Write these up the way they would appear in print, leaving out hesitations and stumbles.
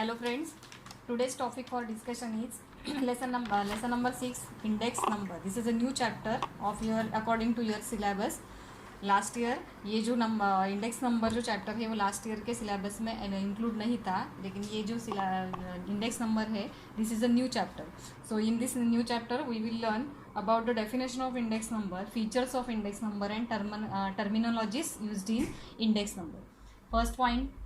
Hello friends, today's topic for discussion is lesson number 6, index number. This is a new chapter of your according to your syllabus. Last year ये जो number index number जो chapter है वो last year के syllabus में include नहीं था, लेकिन ये जो इंडेक्स नंबर है this is a new chapter. So in this new chapter we will learn about the definition of index number, features of index number and terminologies used in index number. First point,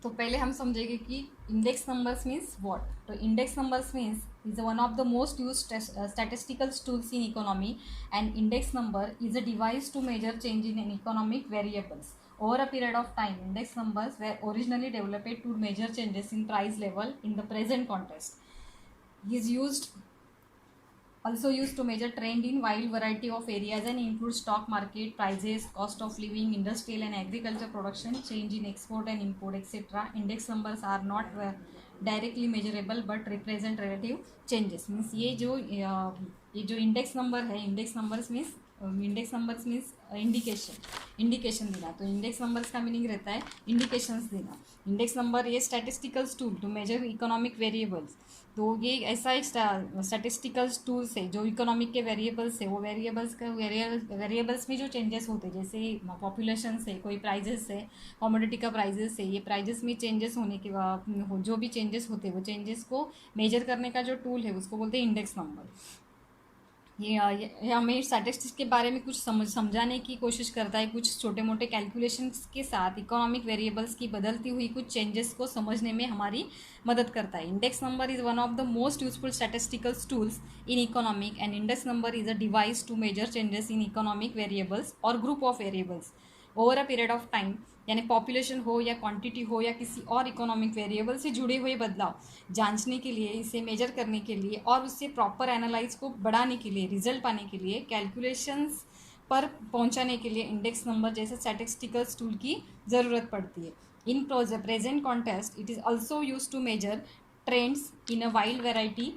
तो पहले हम समझेंगे कि index numbers means what. तो index numbers means is one of the most use statistical tools in economy, and index number is a device to measure change in economic variables over a period of time. Index numbers were originally developed to measure changes in price level in the present context. Is also used to measure trend in wide variety of areas and include stock market prices, cost of living, industrial and agriculture production, change in export and import, etc. Index numbers are not directly measurable but represent relative changes. Means ये जो इंडेक्स number है, index numbers means indication देना. तो index numbers का meaning रहता है indications देना. इंडेक्स नंबर ये statisticals tool to measure economic variables. तो ये ऐसा एक स्टैटिस्टिकल्स टूल्स है जो इकोनॉमिक के वेरिएबल्स है, वो वेरिएबल्स में जो चेंजेस होते हैं, जैसे पॉपुलेशन से, कोई प्राइजेस है, कमोडिटी का प्राइजेस है, ये प्राइजेस में चेंजेस होने के जो भी चेंजेस होते हैं वो चेंजेस को मेजर करने का जो टूल है उसको बोलते हैं इंडेक्स नंबर. ये हमें स्टैटिस्टिक्स के बारे में कुछ समझाने की कोशिश करता है. कुछ छोटे मोटे कैलकुलेशंस के साथ इकोनॉमिक वेरिएबल्स की बदलती हुई कुछ चेंजेस को समझने में हमारी मदद करता है. Index number is one of the most useful statistical tools in economic, and index number is a device to measure changes in economic variables और group of variables over a period of time. यानी population हो या quantity हो या किसी और economic variable से जुड़े हुए बदलाव जांचने के लिए, इसे मेजर करने के लिए और उससे प्रॉपर एनालाइज को बढ़ाने के लिए, रिजल्ट पाने के लिए, कैलकुलेशंस पर पहुंचाने के लिए इंडेक्स नंबर जैसे स्टैटिस्टिकल टूल की ज़रूरत पड़ती है. In present context it is also use to measure trends in a wide variety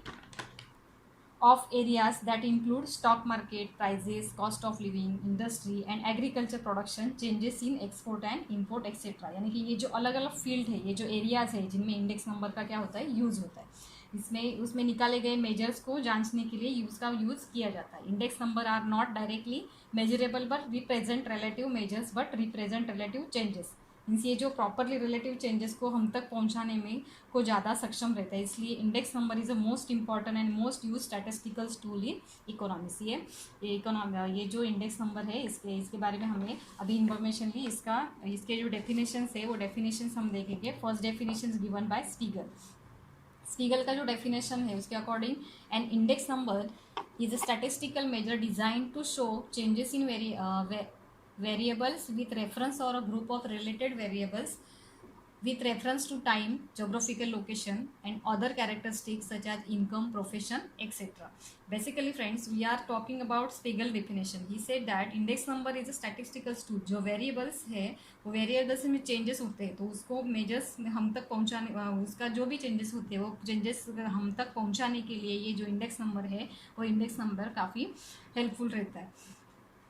of areas that include stock market prices, cost of living, industry and agriculture production, changes in export and import etc. यानी कि ये जो अलग अलग field है, ये जो areas है जिनमें इंडेक्स नंबर का क्या होता है, यूज़ होता है. उसमें निकाले गए मेजर्स को जांचने के लिए यूज़ किया जाता है. Index number are not directly measurable but represent relative measures but represent relative changes. Means ये जो प्रॉपरली रिलेटिव चेंजेस को हम तक पहुंचाने में को ज़्यादा सक्षम रहता है. इसलिए index number is a most important and most use statistical tool in economics. ये जो इंडेक्स नंबर है इसके बारे में हमने अभी इंफॉर्मेशन ली. इसके जो डेफिनेशंस है वो डेफिनेशंस हम देखेंगे. First definition given by Spiegel का जो डेफिनेशन है उसके according, an index number is a statistical measure design to show changes in variables with reference or a group of related variables with reference to time, geographical location and other characteristics such as income, profession etc. Basically friends, we are talking about Spiegel definition. He said that index number is a statistical tool. जो variables है वो variables में changes होते हैं, तो उसको measures हम तक पहुंचाने, उसका जो भी changes होते हैं वो changes हम तक पहुंचाने के लिए ये जो index number है वो index number काफ़ी helpful रहता है.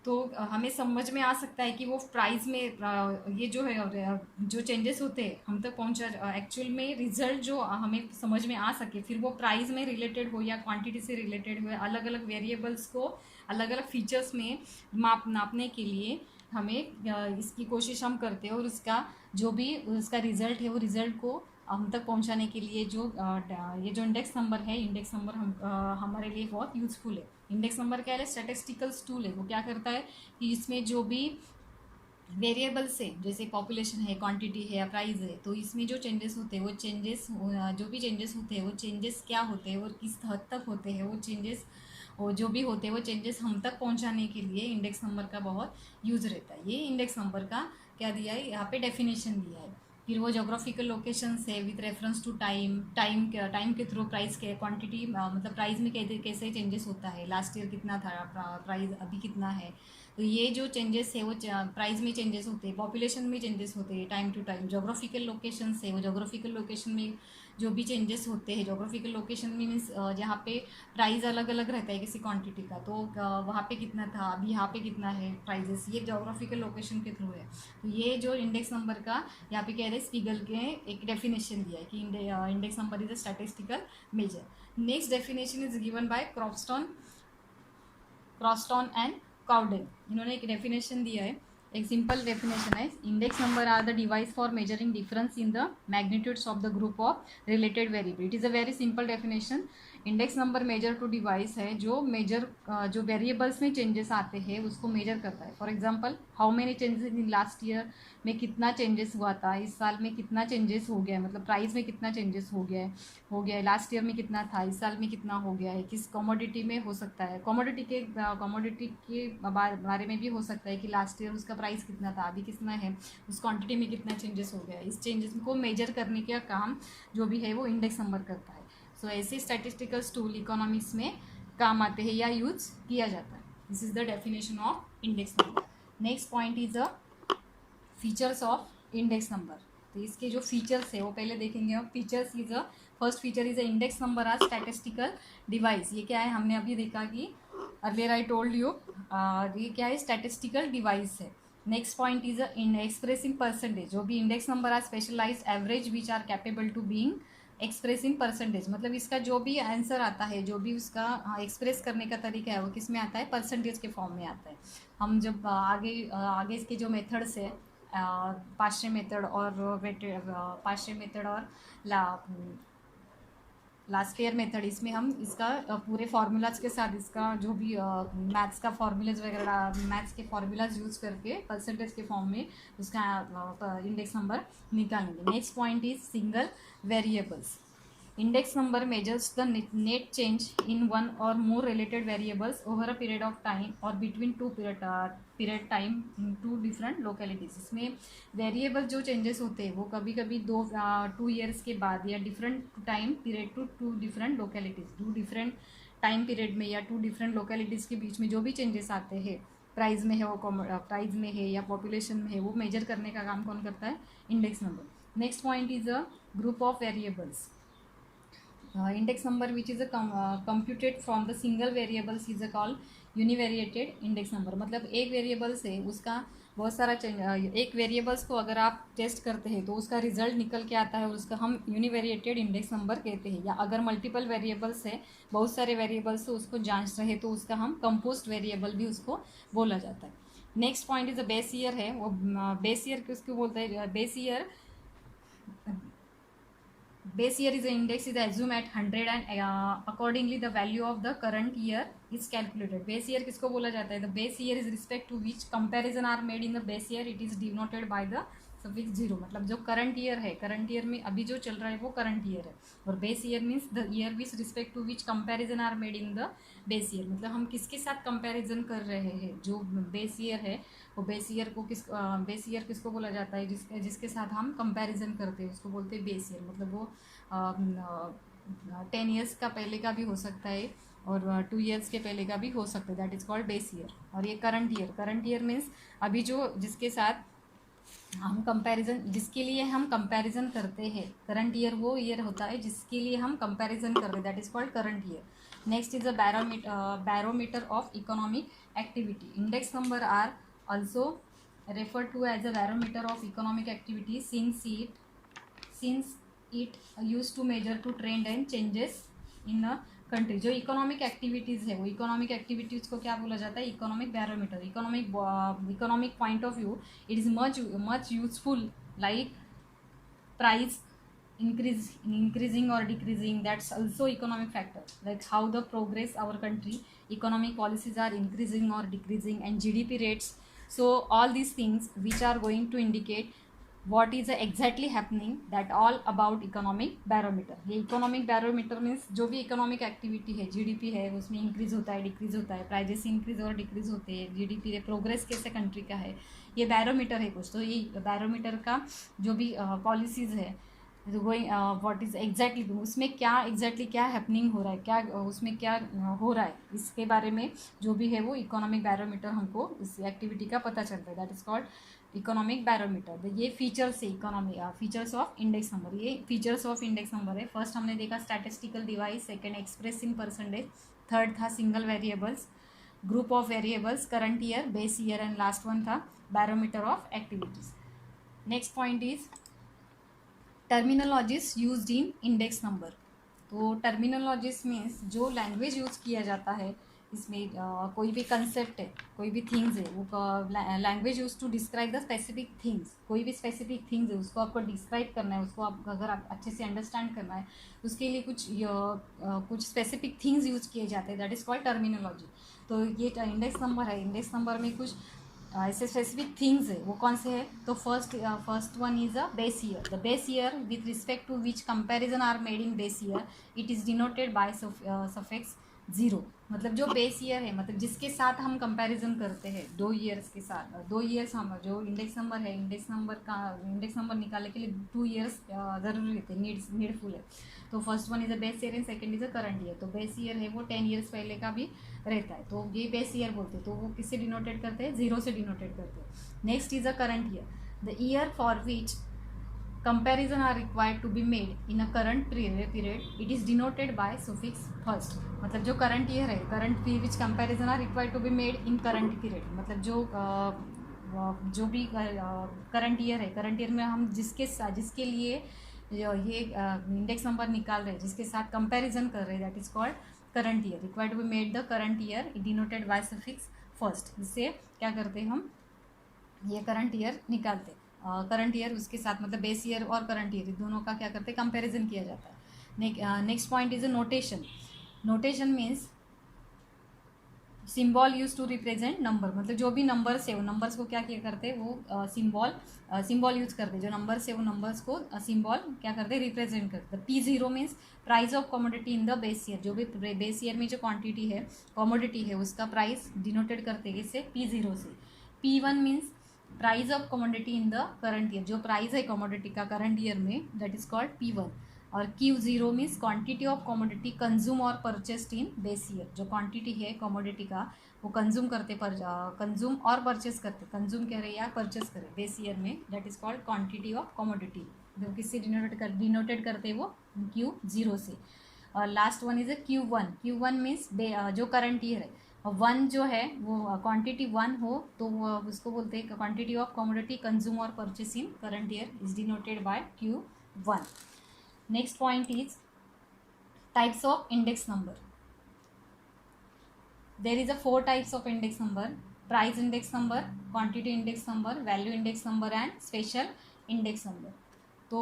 तो हमें समझ में आ सकता है कि वो प्राइस में ये जो है जो चेंजेस होते हैं हम तक पहुंचा, एक्चुअल में रिजल्ट जो हमें समझ में आ सके, फिर वो प्राइस में रिलेटेड हो या क्वांटिटी से रिलेटेड हो, अलग अलग वेरिएबल्स को अलग अलग फीचर्स में नापने के लिए हमें इसकी कोशिश हम करते हैं. और उसका जो भी उसका रिजल्ट है वो रिजल्ट को हम तक पहुंचाने के लिए ये जो इंडेक्स नंबर है, इंडेक्स नंबर हमारे लिए बहुत यूज़फुल है. इंडेक्स नंबर क्या है, स्टैटिस्टिकल टूल है. वो क्या करता है कि इसमें जो भी वेरिएबल्स है, जैसे पॉपुलेशन है, क्वांटिटी है या प्राइस है, तो इसमें जो चेंजेस होते हैं वो चेंजेस जो भी चेंजेस होते हैं वो चेंजेस क्या होते हैं और किस हद तक होते हैं, वो चेंजेस जो भी होते हैं वो चेंजेस हम तक पहुंचाने के लिए इंडेक्स नंबर का बहुत यूज़ रहता है. ये इंडेक्स नंबर का क्या दिया है, यहाँ पे डेफिनेशन दिया है. फिर वो जोग्राफिकल लोकेशंस है विथ रेफरेंस टू टाइम के थ्रू प्राइस के क्वांटिटी, मतलब प्राइस में कैसे चेंजेस होता है, लास्ट ईयर कितना था प्राइस, अभी कितना है, तो ये जो चेंजेस है वो प्राइस में चेंजेस होते हैं, पॉपुलेशन में चेंजेस होते हैं time to time. Geographical location है, वो जोग्राफिकल लोकेशन में जो भी चेंजेस होते हैं, जोग्राफिकल लोकेशन में मीन्स जहाँ पे प्राइस अलग अलग रहता है किसी क्वांटिटी का, तो वहाँ पे कितना था, अभी यहाँ पे कितना है प्राइजेस, ये जोग्राफिकल लोकेशन के थ्रू है। तो ये जो इंडेक्स नंबर का यहाँ पे कह रहे हैं स्पीगल के एक डेफिनेशन दिया है कि index number is a statistical measure. Next definition is given by Croxton and Cowden. इन्होंने एक डेफिनेशन दिया है, एक सिंपल डेफिनेशन है, index number are the device for measuring difference in the magnitudes of the group of related variable. It is a very simple definition. Index number measure to device है जो major जो variables में changes आते हैं उसको major करता है। For example, how many changes in last year में कितना चेंजेस हुआ था, इस साल में कितना चेंजेस हो गया है, मतलब प्राइस में कितना चेंजेस हो गया है, लास्ट ईयर में कितना था, इस साल में कितना हो गया है, किस कमोडिटी में हो सकता है, कमोडिटी के बारे में भी हो सकता है कि लास्ट ईयर उसका प्राइस कितना था, अभी कितना है, उस क्वांटिटी में कितना चेंजेस हो गया है। इस चेंजेस को मेजर करने का काम जो भी है वो इंडेक्स नंबर करता है। सो ऐसे स्टैटिस्टिकल टूल इकोनॉमिक्स में काम आते हैं या यूज किया जाता है। This is the definition of index number. Next point is the features of index number. तो इसके जो फीचर्स है वो पहले देखेंगे हम। Features is a first feature is a index number are statistical device. ये क्या है, हमने अभी देखा कि अर्लियर आई टोल्ड यू, ये क्या है, स्टैटिस्टिकल डिवाइस है। Next point is in express in percentage. जो भी index number are specialized average which are capable to being express in percentage. मतलब इसका जो भी आंसर आता है, जो भी उसका एक्सप्रेस करने का तरीका है वो किस में आता है, परसेंटेज के फॉर्म में आता है। हम जब आगे इसके जो मेथड्स है, पाश्चे मेथड और वेटेड पाश्चे मेथड और लास्ट ईयर मेथड, इसमें हम इसका पूरे फार्मूलाज के साथ इसका जो भी मैथ्स का फार्मूलाज वगैरह, मैथ्स के फार्मूलाज यूज करके परसेंटेज के फॉर्म में उसका इंडेक्स नंबर निकालेंगे। Next point is single variables. Index number measures the net change in one or more related variables over a period of time or between two period time in two different localities। इसमें variable जो changes होते हैं वो कभी कभी 2 years के बाद या different time period to different localities, 2 different time period में या 2 डिफरेंट लोकेलिटीज़ के बीच में जो भी चेंजेस आते हैं, प्राइस में है वो, प्राइस में है या पॉपुलेशन में है, वो मेजर करने का काम कौन करता है, index number. Next point is a group of variables. Index number which is computed from the single variables is called univariated index number. मतलब एक वेरिएबल से उसका बहुत सारा चेंज, एक वेरिएबल्स को अगर आप टेस्ट करते हैं तो उसका रिजल्ट निकल के आता है और उसका हम यूनिवेरिएटेड इंडेक्स नंबर कहते हैं। या अगर मल्टीपल वेरिएबल्स है, बहुत सारे वेरिएबल्स, तो उसको जांच रहे तो उसका हम कंपोस्ट वेरिएबल भी उसको बोला जाता है। Next point is a base year है। वो बेस ईयर किसको बोलते हैं, base year is an index is assumed at 100 and accordingly the value of the current year is calculated। base year किसको बोला जाता है, the base year is respect to which comparison are made in the base year, it is denoted by the suffix 0। मतलब जो current year है, current year में अभी जो चल रहा है वो करंट ईयर है, और base year means the year which respect to which comparison are made in the base year. मतलब हम किसके साथ कंपैरिजन कर रहे हैं, जो बेस ईयर है वो बेस ईयर को बेस ईयर किसको बोला जाता है, जिसके साथ हम कंपैरिजन करते हैं उसको बोलते हैं बेस ईयर। मतलब वो 10 ईयर्स का पहले का भी हो सकता है और 2 ईयर्स के पहले का भी हो सकता है, that is called base year. और ये करंट ईयर मीन्स अभी जो जिसके साथ हम कंपैरिजन, जिसके लिए हम कंपैरिजन करते हैं, करंट ईयर वो ईयर होता है जिसके लिए हम कंपैरिजन कर रहे हैं, that is called current year. Next is a barometer of economic activity. Index number are also referred to as a barometer of economic activity since it used to measure to trend and changes in a country. जो economic activities है वो economic activities को क्या बोला जाता है, economic barometer. Economic point of view it is much useful like price increasing or decreasing, that's also economic factor, like how the progress our country economic policies are increasing or decreasing and GDP rates। so all these things which are going to indicate what is exactly happening, that all about economic barometer। ये economic barometer means जो भी economic activity है, GDP है, उसमें increase होता है, decrease होता है, प्राइजेस इंक्रीज और डिक्रीज होते हैं, GDP है, प्रोग्रेस कैसे कंट्री का है, ये बैरोमीटर है कुछ। तो ये बैरोमीटर का जो भी पॉलिसीज़ है गोइंग व्हाट इज एग्जैक्टली, उसमें क्या एग्जैक्टली क्या हैपनिंग हो रहा है, क्या उसमें क्या हो रहा है, इसके बारे में जो भी है वो इकोनॉमिक बैरोमीटर हमको इस एक्टिविटी का पता चलता है, that is called economic barometer. ये फीचर्स है economy, features of index number, ये फीचर्स ऑफ इंडेक्स नंबर है। फर्स्ट हमने देखा statistical device, second express in percentage, third था single variables, group of variables, current year, base year, and last one था barometer of activities. Next point is terminologies used in index number. तो terminologies means जो language use किया जाता है इसमें, कोई भी कंसेप्ट है, कोई भी थिंग्स है, वो language use to describe the specific things, कोई भी स्पेसिफिक थिंग्स है उसको आपको डिस्क्राइब करना है, उसको आप अगर आप अच्छे से अंडरस्टैंड करना है उसके लिए कुछ स्पेसिफिक थिंग्स यूज किए जाते हैं, दैट इज कॉल्ड टर्मिनोलॉजी। तो ये इंडेक्स नंबर है, इंडेक्स नंबर में कुछ ऐसे स्पेसिफिक थिंग्स है, वो कौन से है? तो first one is a base year. The base year with respect to which comparison are made in base year, it is denoted by suffix zero. मतलब जो बेस ईयर है, मतलब जिसके साथ हम कंपैरिजन करते हैं दो ईयर्स के साथ, दो ईयर्स हम जो इंडेक्स नंबर है, इंडेक्स नंबर निकालने के लिए 2 ईयर्स ज़रूरी रहते हैं, नीडफुल है। तो first one is a base year and second is a current year. तो बेस ईयर है वो 10 ईयर्स पहले का भी रहता है, तो ये बेस ईयर बोलते हैं। तो वो किससे डिनोटेड करते हैं? जीरो से डिनोटेड करते हैं। Next is a current year, the year for which comparison are required to be made in a current period, it is denoted by suffix first। मतलब जो करंट ईयर है, current which comparison are required to be made in current period, मतलब जो भी current year है, current year में हम जिसके लिए ये इंडेक्स नंबर निकाल रहे हैं, जिसके साथ कंपैरिजन कर रहे हैं, that is called current year. Required to be made the current year denoted by suffix first. इससे क्या करते हैं हम? ये करंट ईयर निकालते हैं। करंट ईयर उसके साथ, मतलब बेस ईयर और करंट ईयर दोनों का क्या करते हैं? कंपैरिजन किया जाता है। Next point is a notation. Notation means symbol use to represent number, मतलब जो भी नंबर्स है वो नंबर्स को क्या किया करते हैं? वो सिम्बॉल यूज करते हैं, जो नंबर्स है वो नंबर्स को सिम्बॉल क्या करते हैं? रिप्रेजेंट करते हैं। P0 means price of commodity in the base year, जो भी बेस ईयर में जो क्वांटिटी है, कमोडिटी है, उसका प्राइस डिनोटेड करते हैं इससे P0 से। P1 means price of commodity in the current year, जो प्राइस है कमोडिटी का करंट ईयर में, दैट इज कॉल्ड P1। और Q0 means quantity of commodity consume और परचेस्ड इन बेस ईयर, जो क्वांटिटी है कमोडिटी का वो कंज्यूम करते, कंज्यूम और परचेस करते, कंज्यूम करें या परचेस करें बेस ईयर में, that is called quantity of commodity. जो किससे डिनोटेड करते हैं? वो Q0 से। और last one is a Q1। Q1 means जो करंट ईयर है, वन जो है वो क्वांटिटी वन हो तो वो उसको बोलते हैं क्वांटिटी ऑफ कमोडिटी कंज्यूम और purchase in current year is denoted by Q1। Next point is types of index number. There is a 4 types of index number: price index number, quantity index number, value index number and special index number। तो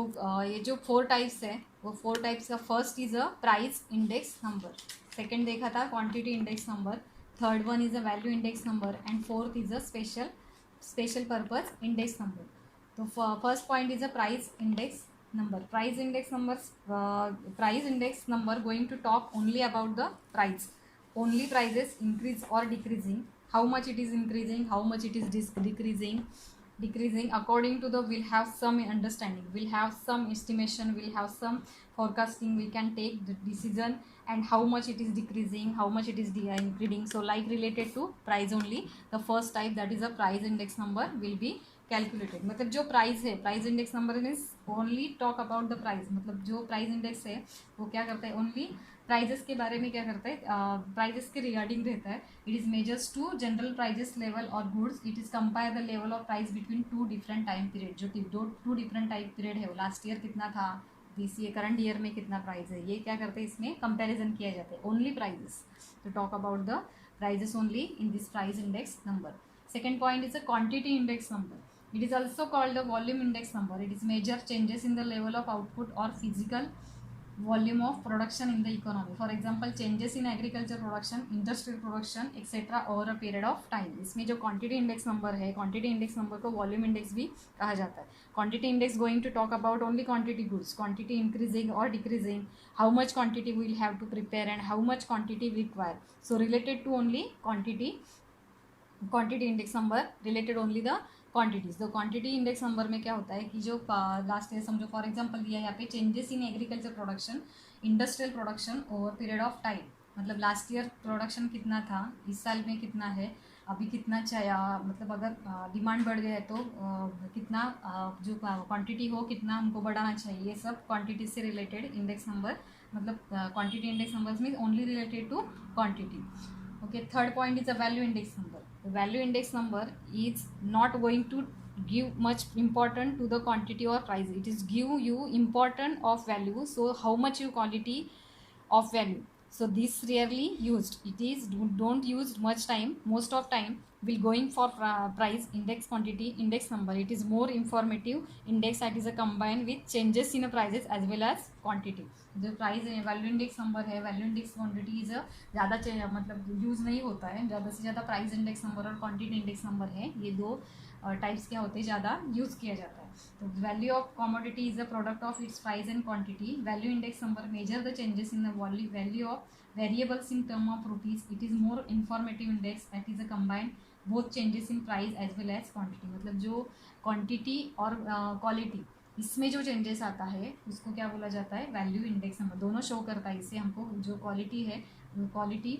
ये जो 4 types है वो 4 types का first is a price index number, second देखा था quantity index number, third one is a value index number and fourth is a special purpose index number. तो first point is a price index number। Price index number going to talk only about the price, only prices increase or decreasing, how much it is increasing, how much it is decreasing according to the, we'll have some understanding, we'll have some estimation, we'll have some forecasting, we can take the decision and how much it is decreasing, how much it is increasing, so like related to price only, the first type, that is a price index number, will be calculated. मतलब जो price है, price index number means only talk about the price, मतलब जो price index है वो क्या करता है? ओनली प्राइजेस के बारे में क्या करता है? प्राइजेस के रिगार्डिंग रहता है। It is measures to general prices level और goods, it is compare the level of price between 2 different time period, जो 2 डिफरेंट टाइम पीरियड है, वो लास्ट ईयर कितना था, दिस ईयर करंट ईयर में कितना प्राइस है, ये क्या करते हैं? इसमें कंपेरिजन किया जाता है, ओनली प्राइजेस, तो talk about the prices only in this price index number. Second point is a quantity index number. It is also called the volume index number. It is measure changes in the level of output or physical volume of production in the economy. For example, changes in agriculture production, industrial production, etc. over a period of time. इसमें जो quantity index number है, quantity index number को volume index भी कहा जाता है। Quantity index going to talk about only quantity goods, quantity increasing or decreasing, how much quantity we will have to prepare and how much quantity we require. So related to only quantity quantity index number related only the quantities. तो quantity index number में क्या होता है कि जो last year समझो for example दिया है यहाँ पे, changes in agriculture production, industrial production over period of time. मतलब लास्ट ईयर प्रोडक्शन कितना था, इस साल में कितना है, अभी कितना चाहिए, मतलब अगर डिमांड बढ़ गया है तो कितना जो क्वांटिटी हो कितना हमको बढ़ाना चाहिए, ये सब क्वांटिटी से रिलेटेड इंडेक्स नंबर, मतलब quantity index numbers mean only related to quantity. Okay, third point is a value index number. The value index number is not going to give much important to the quantity or price. It is give you important of value, so how much you quantity of value. So this rarely used, it is don't use much time, most of time will going for price index, quantity index number. It is more informative index that is a combined with changes in a prices as well as quantity. जो price है value index number है, value index quantity is ज़्यादा मतलब use नहीं होता है, ज़्यादा से ज़्यादा प्राइस इंडेक्स नंबर और क्वांटिटी इंडेक्स नंबर है, ये दो टाइप्स क्या होते हैं ज़्यादा यूज़ किया जाता है। तो value of commodity is the product of its price and quantity. Value index number measure the changes in the value of variables in term of rupees. It is more informative index that is a combined both changes in price as well as quantity. मतलब जो quantity और quality इसमें जो changes आता है उसको क्या बोला जाता है, वैल्यू इंडेक्स नंबर। दोनों शो करता है इससे हमको, जो क्वालिटी है quality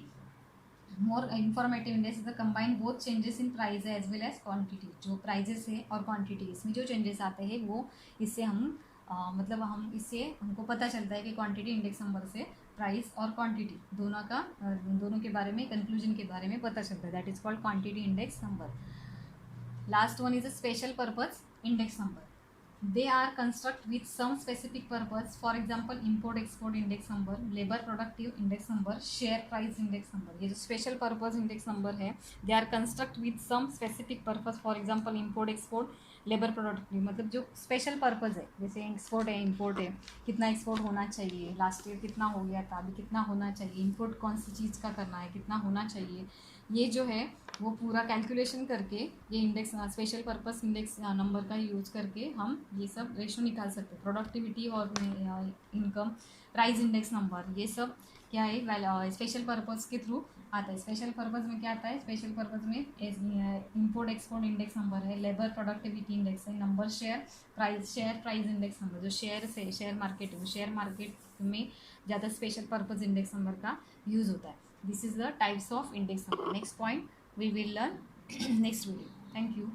more informative index is the combine both changes in price as well as quantity. जो प्राइजेस है और क्वांटिटी इसमें जो चेंजेस आते हैं वो इससे हम मतलब हम इससे हमको पता चलता है कि क्वांटिटी इंडेक्स नंबर से प्राइस और क्वांटिटी दोनों के बारे में, कंक्लूजन के बारे में पता चलता है। That is called quantity index number. Last one is a special purpose index number. They are construct with some specific purpose. For example, import export index number, labor productive index number, share price index number. ये जो special purpose index number है, they are construct with some specific purpose. For example, import export, labour productive, मतलब जो special purpose है, जैसे export है import है, कितना एक्सपोर्ट होना चाहिए, लास्ट ईयर कितना हो गया था, अभी कितना होना चाहिए, इम्पोर्ट कौन सी चीज़ का करना है, कितना होना चाहिए, ये जो है वो पूरा कैलकुलेशन करके ये index special purpose index number का यूज़ करके हम ये सब रेशो निकाल सकते हैं। प्रोडक्टिविटी और इनकम, प्राइस इंडेक्स नंबर, ये सब क्या है स्पेशल पर्पस के थ्रू आता है। स्पेशल पर्पस में क्या आता है, स्पेशल पर्पस में इंपोर्ट एक्सपोर्ट इंडेक्स नंबर है, लेबर प्रोडक्टिविटी इंडेक्स है, number share price index number, जो शेयर से शेयर मार्केट में ज़्यादा स्पेशल पर्पस इंडेक्स नंबर का यूज़ होता है। This is the types of index number. Next point we will learn next video. Thank you.